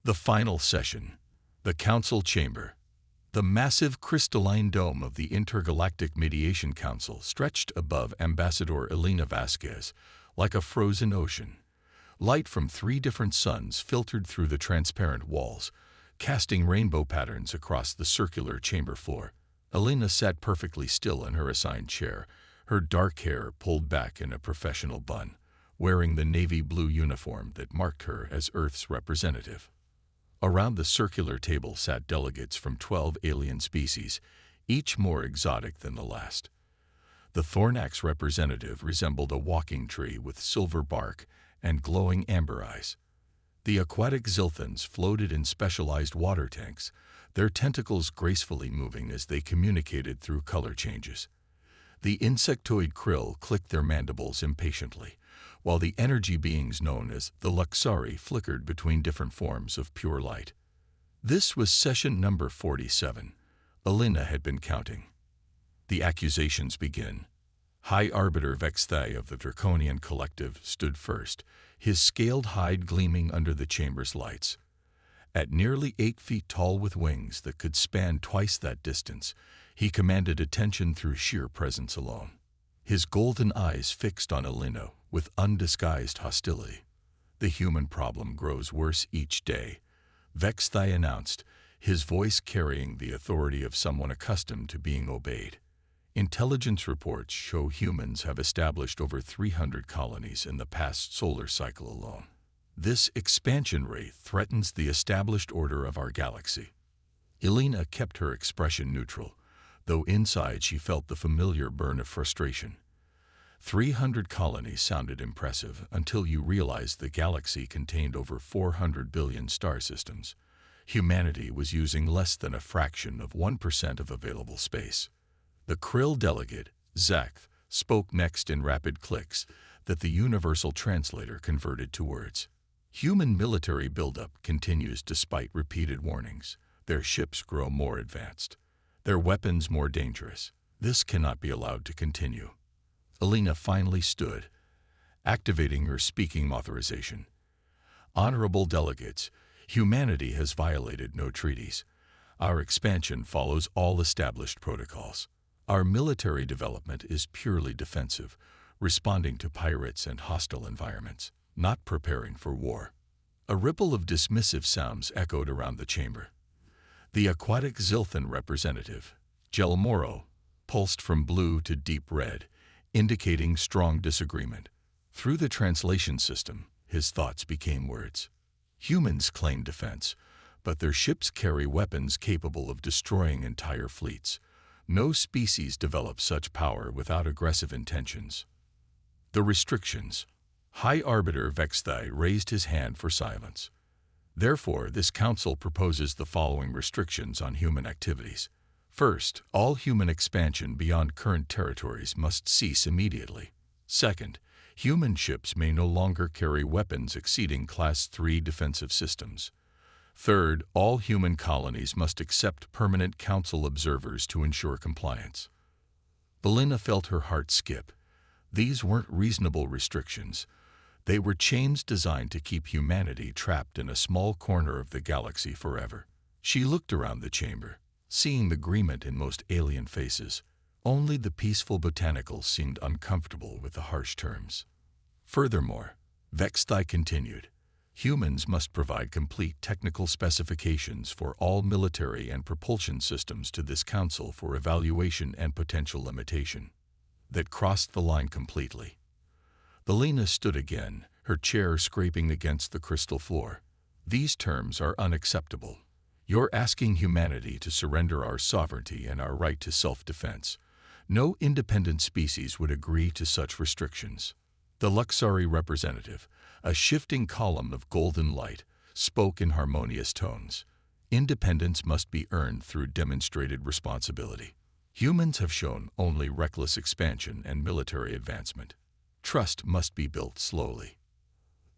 The final session. The Council Chamber. The massive crystalline dome of the Intergalactic Mediation Council stretched above Ambassador Elena Vasquez like a frozen ocean. Light from 3 different suns filtered through the transparent walls, casting rainbow patterns across the circular chamber floor. Elena sat perfectly still in her assigned chair, her dark hair pulled back in a professional bun, wearing the navy blue uniform that marked her as Earth's representative. Around the circular table sat delegates from 12 alien species, each more exotic than the last. The Thornax representative resembled a walking tree with silver bark and glowing amber eyes. The aquatic Zilthans floated in specialized water tanks, their tentacles gracefully moving as they communicated through color changes. The insectoid krill clicked their mandibles impatiently, while the energy beings known as the Luxari flickered between different forms of pure light. This was session number 47. Elena had been counting. The accusations begin. High Arbiter Vexthai of the Draconian Collective stood first, his scaled hide gleaming under the chamber's lights. At nearly 8 feet tall with wings that could span twice that distance, he commanded attention through sheer presence alone. His golden eyes fixed on Elena with undisguised hostility. The human problem grows worse each day, Vexthai announced, his voice carrying the authority of someone accustomed to being obeyed. Intelligence reports show humans have established over 300 colonies in the past solar cycle alone. This expansion rate threatens the established order of our galaxy. Elena kept her expression neutral, though inside she felt the familiar burn of frustration. 300 colonies sounded impressive until you realized the galaxy contained over 400 billion star systems. Humanity was using less than a fraction of 1% of available space. The Krill delegate, Zakth, spoke next in rapid clicks that the universal translator converted to words. Human military buildup continues despite repeated warnings. Their ships grow more advanced, their weapons more dangerous. This cannot be allowed to continue. Elena finally stood, activating her speaking authorization. Honorable delegates, humanity has violated no treaties. Our expansion follows all established protocols. Our military development is purely defensive, responding to pirates and hostile environments, not preparing for war. A ripple of dismissive sounds echoed around the chamber. The aquatic Zilthan representative, Gelmoro, pulsed from blue to deep red, indicating strong disagreement. Through the translation system, his thoughts became words. Humans claim defense, but their ships carry weapons capable of destroying entire fleets. No species develops such power without aggressive intentions. The restrictions. High Arbiter Vexthai raised his hand for silence. Therefore, this council proposes the following restrictions on human activities. First, all human expansion beyond current territories must cease immediately. Second, human ships may no longer carry weapons exceeding Class 3 defensive systems. Third, all human colonies must accept permanent council observers to ensure compliance. Elena felt her heart skip. These weren't reasonable restrictions. They were chains designed to keep humanity trapped in a small corner of the galaxy forever. She looked around the chamber, seeing the agreement in most alien faces. Only the peaceful botanicals seemed uncomfortable with the harsh terms. Furthermore, Vexthai continued, humans must provide complete technical specifications for all military and propulsion systems to this council for evaluation and potential limitation. That crossed the line completely. Elena stood again, her chair scraping against the crystal floor. These terms are unacceptable. You're asking humanity to surrender our sovereignty and our right to self-defense. No independent species would agree to such restrictions. The Luxari representative, a shifting column of golden light, spoke in harmonious tones. Independence must be earned through demonstrated responsibility. Humans have shown only reckless expansion and military advancement. Trust must be built slowly.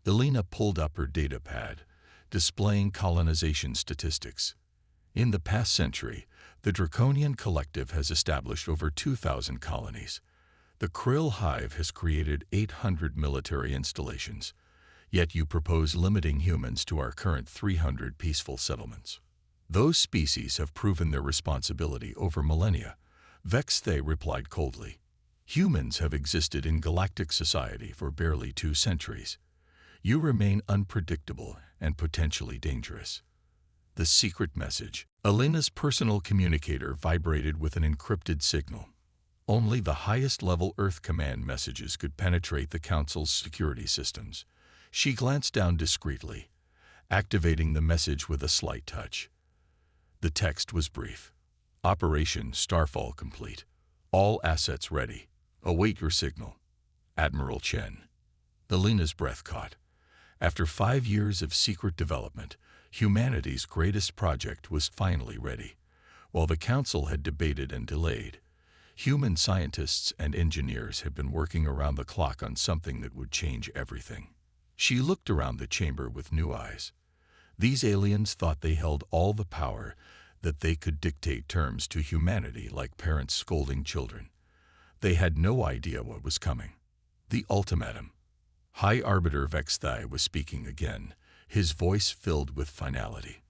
Elena pulled up her data pad, displaying colonization statistics. In the past century, the Draconian Collective has established over 2,000 colonies. The Krill Hive has created 800 military installations. Yet you propose limiting humans to our current 300 peaceful settlements. Those species have proven their responsibility over millennia. Vexthay replied coldly. Humans have existed in galactic society for barely 2 centuries. You remain unpredictable and potentially dangerous. The secret message. Elena's personal communicator vibrated with an encrypted signal. Only the highest-level Earth Command messages could penetrate the Council's security systems. She glanced down discreetly, activating the message with a slight touch. The text was brief. Operation Starfall complete. All assets ready. Await your signal. Admiral Chen. Elena's breath caught. After 5 years of secret development, humanity's greatest project was finally ready. While the Council had debated and delayed, human scientists and engineers had been working around the clock on something that would change everything. She looked around the chamber with new eyes. These aliens thought they held all the power, that they could dictate terms to humanity like parents scolding children. They had no idea what was coming. The ultimatum. High Arbiter Vexthay was speaking again, his voice filled with finality.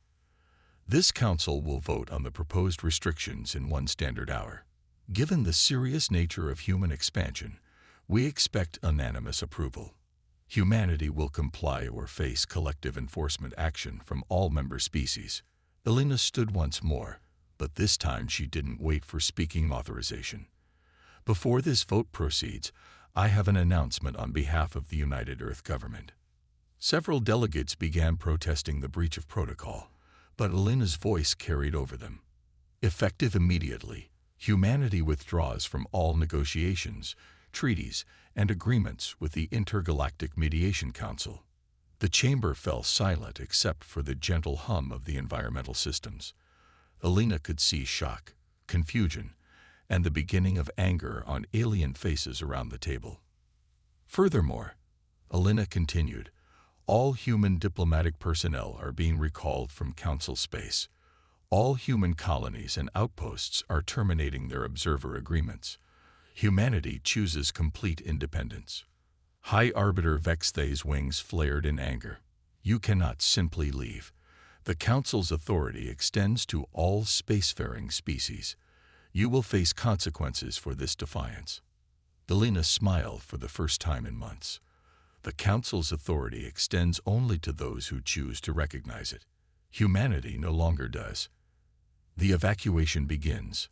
This council will vote on the proposed restrictions in 1 standard hour. Given the serious nature of human expansion, we expect unanimous approval. Humanity will comply or face collective enforcement action from all member species. Elena stood once more, but this time she didn't wait for speaking authorization. Before this vote proceeds, I have an announcement on behalf of the United Earth Government. Several delegates began protesting the breach of protocol, but Elena's voice carried over them. Effective immediately, humanity withdraws from all negotiations, treaties, and agreements with the Intergalactic Mediation Council. The chamber fell silent except for the gentle hum of the environmental systems. Elena could see shock, confusion, and the beginning of anger on alien faces around the table. Furthermore, Elena continued, all human diplomatic personnel are being recalled from Council space. All human colonies and outposts are terminating their observer agreements. Humanity chooses complete independence. High Arbiter Vexthay's wings flared in anger. You cannot simply leave. The Council's authority extends to all spacefaring species. You will face consequences for this defiance. Elena smiled for the first time in months. The Council's authority extends only to those who choose to recognize it. Humanity no longer does. The evacuation begins.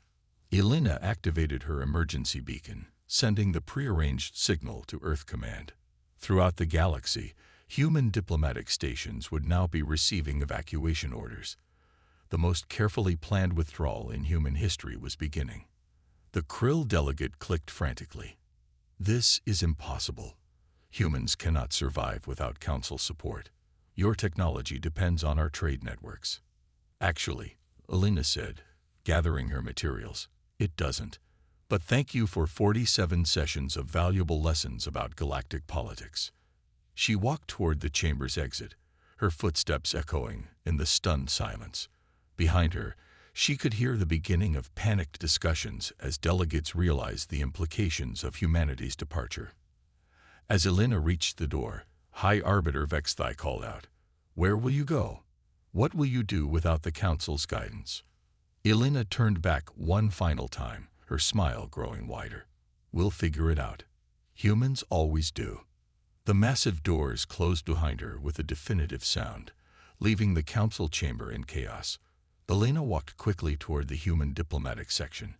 Elena activated her emergency beacon, sending the prearranged signal to Earth Command. Throughout the galaxy, human diplomatic stations would now be receiving evacuation orders. The most carefully planned withdrawal in human history was beginning. The Krill delegate clicked frantically. This is impossible. Humans cannot survive without Council support. Your technology depends on our trade networks. Actually, Elena said, gathering her materials, it doesn't. But thank you for 47 sessions of valuable lessons about galactic politics. She walked toward the chamber's exit, her footsteps echoing in the stunned silence. Behind her, she could hear the beginning of panicked discussions as delegates realized the implications of humanity's departure. As Elena reached the door, High Arbiter Vexthay called out, "Where will you go? What will you do without the Council's guidance?" Elena turned back one final time, her smile growing wider. "We'll figure it out. Humans always do." The massive doors closed behind her with a definitive sound, leaving the Council chamber in chaos. Elena walked quickly toward the human diplomatic section,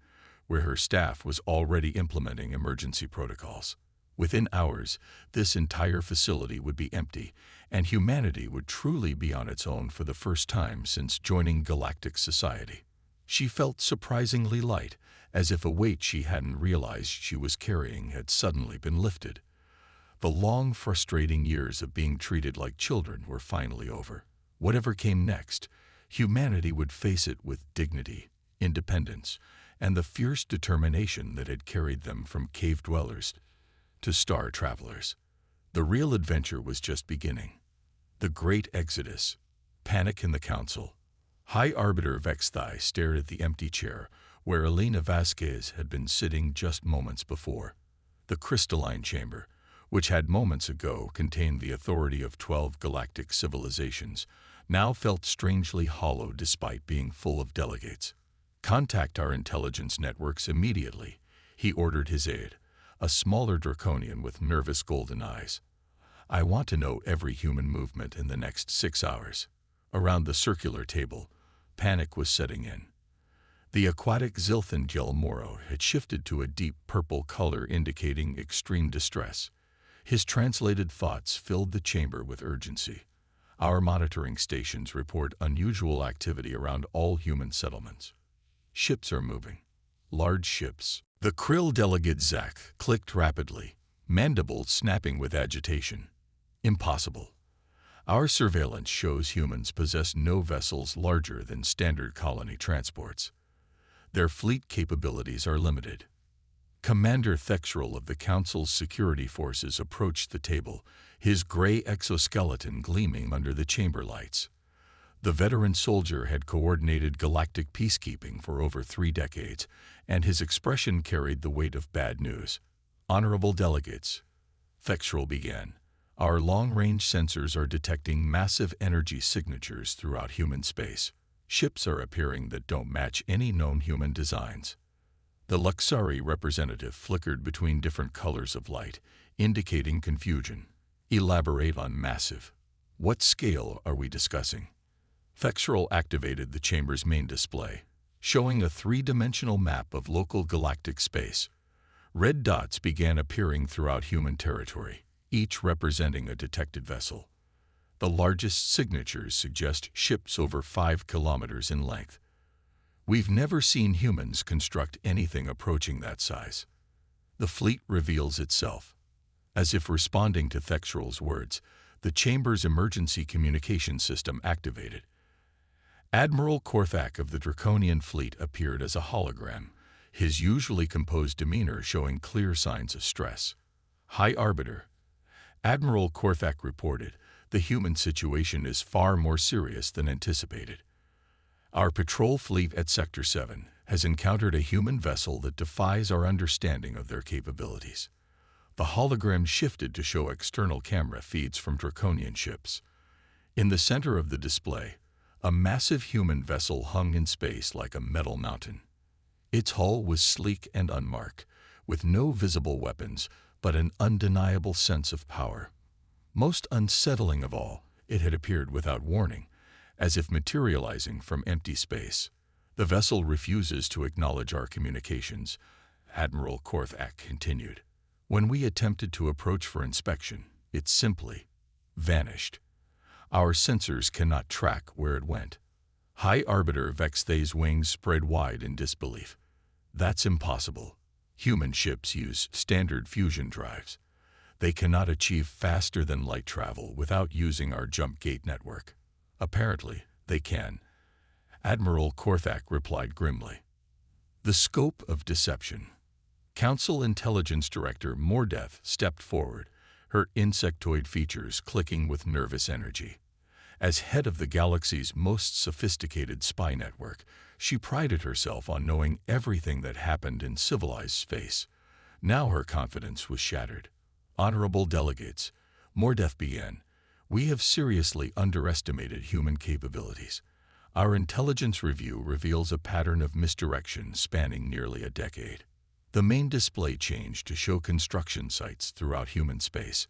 where her staff was already implementing emergency protocols. Within hours, this entire facility would be empty, and humanity would truly be on its own for the first time since joining galactic society. She felt surprisingly light, as if a weight she hadn't realized she was carrying had suddenly been lifted. The long, frustrating years of being treated like children were finally over. Whatever came next, humanity would face it with dignity, independence, and the fierce determination that had carried them from cave dwellers to star travelers. The real adventure was just beginning. The Great Exodus. Panic in the Council. High Arbiter Vexthay stared at the empty chair where Elena Vasquez had been sitting just moments before. The crystalline chamber, which had moments ago contained the authority of 12 galactic civilizations, now felt strangely hollow despite being full of delegates. "Contact our intelligence networks immediately," he ordered his aide, a smaller draconian with nervous golden eyes. "I want to know every human movement in the next 6 hours." Around the circular table, panic was setting in. The aquatic Zilthan Gelmoro had shifted to a deep purple color indicating extreme distress. His translated thoughts filled the chamber with urgency. "Our monitoring stations report unusual activity around all human settlements. Ships are moving. Large ships." The Krill delegate Zach clicked rapidly, mandibles snapping with agitation. "Impossible. Our surveillance shows humans possess no vessels larger than standard colony transports. Their fleet capabilities are limited." Commander Thexral of the Council's security forces approached the table, his gray exoskeleton gleaming under the chamber lights. The veteran soldier had coordinated galactic peacekeeping for over 3 decades, and his expression carried the weight of bad news. "Honorable delegates," Thexral began, "our long-range sensors are detecting massive energy signatures throughout human space. Ships are appearing that don't match any known human designs." The Luxari representative flickered between different colors of light, indicating confusion. "Elaborate on massive. What scale are we discussing?" Thexral activated the chamber's main display, showing a 3-dimensional map of local galactic space. Red dots began appearing throughout human territory, each representing a detected vessel. The largest signatures suggest ships over 5 kilometers in length. "We've never seen humans construct anything approaching that size." The fleet reveals itself. As if responding to Thexral's words, the chamber's emergency communication system activated. Admiral Korthak of the Draconian Fleet appeared as a hologram, his usually composed demeanor showing clear signs of stress. "High Arbiter," Admiral Korthak reported, "the human situation is far more serious than anticipated. Our patrol fleet at Sector 7 has encountered a human vessel that defies our understanding of their capabilities." The hologram shifted to show external camera feeds from Draconian ships. In the center of the display, a massive human vessel hung in space like a metal mountain. Its hull was sleek and unmarked, with no visible weapons but an undeniable sense of power. Most unsettling of all, it had appeared without warning, as if materializing from empty space. "The vessel refuses to acknowledge our communications," Admiral Korthak continued. "When we attempted to approach for inspection, it simply vanished. Our sensors cannot track where it went." High Arbiter Vexthay's wings spread wide in disbelief. "That's impossible. Human ships use standard fusion drives. They cannot achieve faster than light travel without using our jump gate network." "Apparently, they can," Admiral Korthak replied grimly. The scope of deception. Council Intelligence Director Mordeth stepped forward, her insectoid features clicking with nervous energy. As head of the galaxy's most sophisticated spy network, she prided herself on knowing everything that happened in civilized space. Now her confidence was shattered. "Honorable delegates," Mordeth began, "we have seriously underestimated human capabilities. Our intelligence review reveals a pattern of misdirection spanning nearly a decade." The main display changed to show construction sites throughout human space.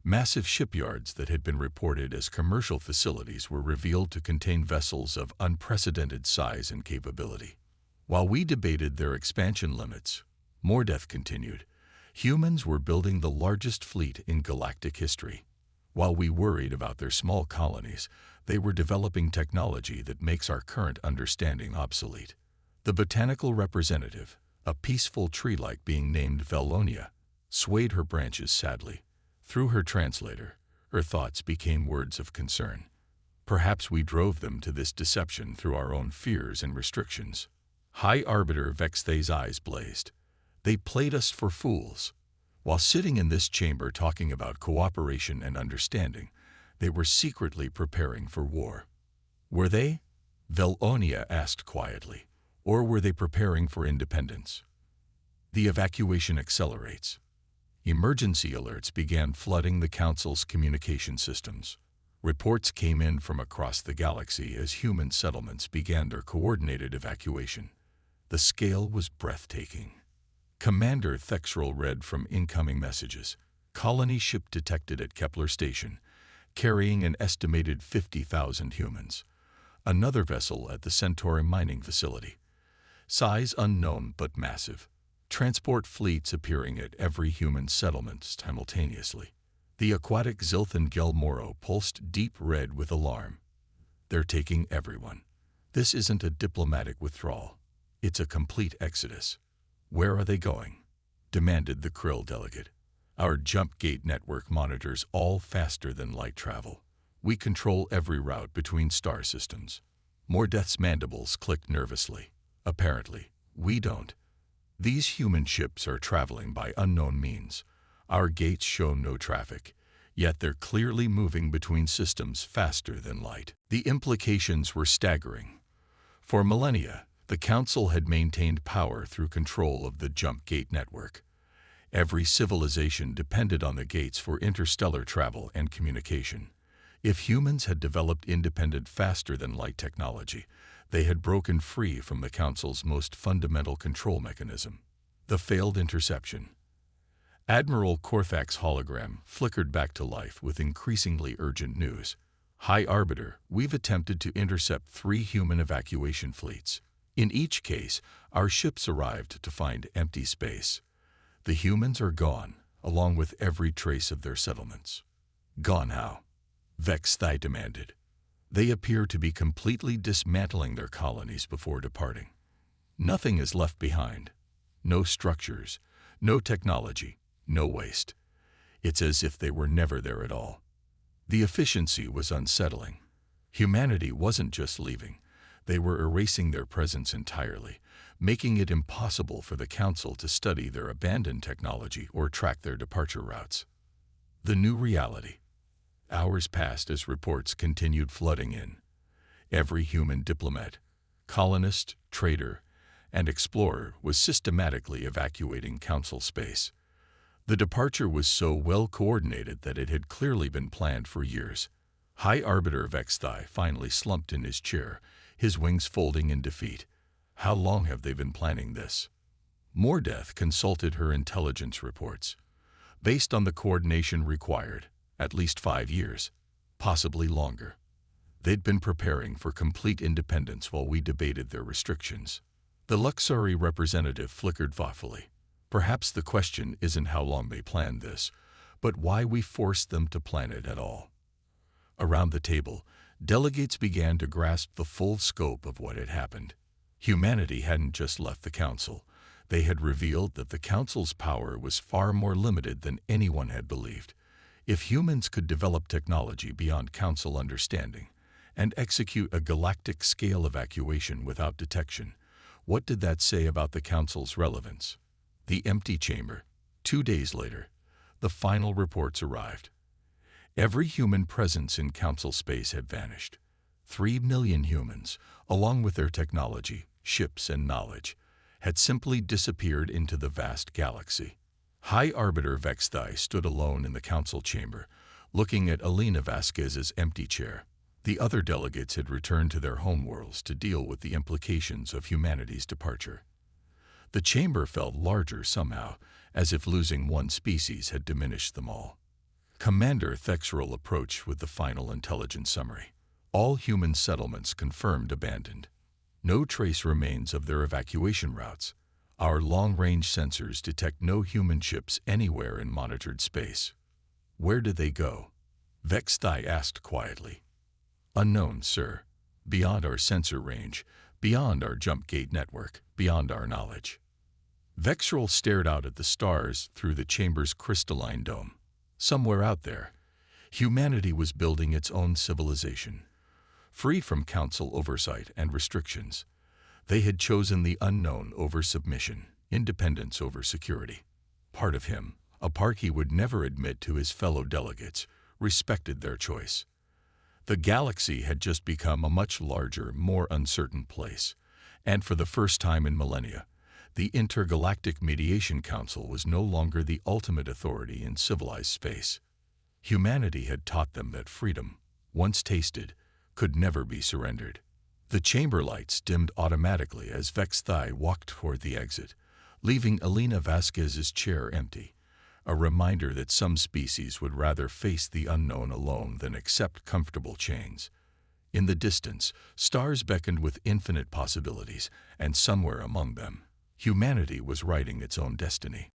Massive shipyards that had been reported as commercial facilities were revealed to contain vessels of unprecedented size and capability. While we debated their expansion limits, Mordeth continued, humans were building the largest fleet in galactic history. While we worried about their small colonies, they were developing technology that makes our current understanding obsolete. The botanical representative, a peaceful tree-like being named Velonia, swayed her branches sadly. Through her translator, her thoughts became words of concern. "Perhaps we drove them to this deception through our own fears and restrictions." High Arbiter Vexthay's eyes blazed. "They played us for fools. While sitting in this chamber talking about cooperation and understanding, they were secretly preparing for war." "Were they?" Velonia asked quietly. "Or were they preparing for independence?" "The evacuation accelerates." Emergency alerts began flooding the Council's communication systems. Reports came in from across the galaxy as human settlements began their coordinated evacuation. The scale was breathtaking. Commander Thexrel read from incoming messages. Colony ship detected at Kepler Station, carrying an estimated 50,000 humans. Another vessel at the Centauri mining facility. Size unknown but massive. Transport fleets appearing at every human settlement simultaneously. The aquatic Zilthan Gelmoro pulsed deep red with alarm. They're taking everyone. This isn't a diplomatic withdrawal. It's a complete exodus. Where are they going? Demanded the Krill delegate. Our jump gate network monitors all faster than light travel. We control every route between star systems. Mordeth's mandibles clicked nervously. Apparently, we don't. These human ships are traveling by unknown means. Our gates show no traffic, yet they're clearly moving between systems faster than light. The implications were staggering. For millennia, the Council had maintained power through control of the jump gate network. Every civilization depended on the gates for interstellar travel and communication. If humans had developed independent faster-than-light technology, they had broken free from the Council's most fundamental control mechanism, the failed interception. Admiral Korthak's hologram flickered back to life with increasingly urgent news. High Arbiter, we've attempted to intercept 3 human evacuation fleets. In each case, our ships arrived to find empty space. The humans are gone, along with every trace of their settlements. Gone how? Vexthai demanded. They appear to be completely dismantling their colonies before departing. Nothing is left behind. No structures, no technology, no waste. It's as if they were never there at all. The efficiency was unsettling. Humanity wasn't just leaving. They were erasing their presence entirely, making it impossible for the Council to study their abandoned technology or track their departure routes. The new reality. Hours passed as reports continued flooding in. Every human diplomat, colonist, trader, and explorer was systematically evacuating Council space. The departure was so well coordinated that it had clearly been planned for years. High Arbiter Vexthai finally slumped in his chair, his wings folding in defeat. How long have they been planning this? Mordeth consulted her intelligence reports. Based on the coordination required, at least 5 years, possibly longer. They'd been preparing for complete independence while we debated their restrictions. The Luxury representative flickered thoughtfully. Perhaps the question isn't how long they planned this, but why we forced them to plan it at all. Around the table, delegates began to grasp the full scope of what had happened. Humanity hadn't just left the Council. They had revealed that the Council's power was far more limited than anyone had believed. If humans could develop technology beyond Council understanding and execute a galactic-scale evacuation without detection, what did that say about the Council's relevance? The empty chamber. 2 days later, the final reports arrived. Every human presence in Council space had vanished. 3 million humans, along with their technology, ships, and knowledge, had simply disappeared into the vast galaxy. High Arbiter Vexthai stood alone in the Council chamber, looking at Alina Vasquez's empty chair. The other delegates had returned to their homeworlds to deal with the implications of humanity's departure. The chamber felt larger somehow, as if losing one species had diminished them all. Commander Thexrel approached with the final intelligence summary. All human settlements confirmed abandoned. No trace remains of their evacuation routes. Our long-range sensors detect no human ships anywhere in monitored space. Where did they go? Vexthai asked quietly. Unknown, sir. Beyond our sensor range, beyond our jump gate network, beyond our knowledge. Vexrel stared out at the stars through the chamber's crystalline dome. Somewhere out there, humanity was building its own civilization. Free from Council oversight and restrictions, they had chosen the unknown over submission, independence over security. Part of him, a part he would never admit to his fellow delegates, respected their choice. The galaxy had just become a much larger, more uncertain place, and for the first time in millennia, The Intergalactic Mediation Council was no longer the ultimate authority in civilized space. Humanity had taught them that freedom, once tasted, could never be surrendered. The chamber lights dimmed automatically as Vexthai walked toward the exit, leaving Elena Vasquez's chair empty, a reminder that some species would rather face the unknown alone than accept comfortable chains. In the distance, stars beckoned with infinite possibilities, and somewhere among them, humanity was writing its own destiny.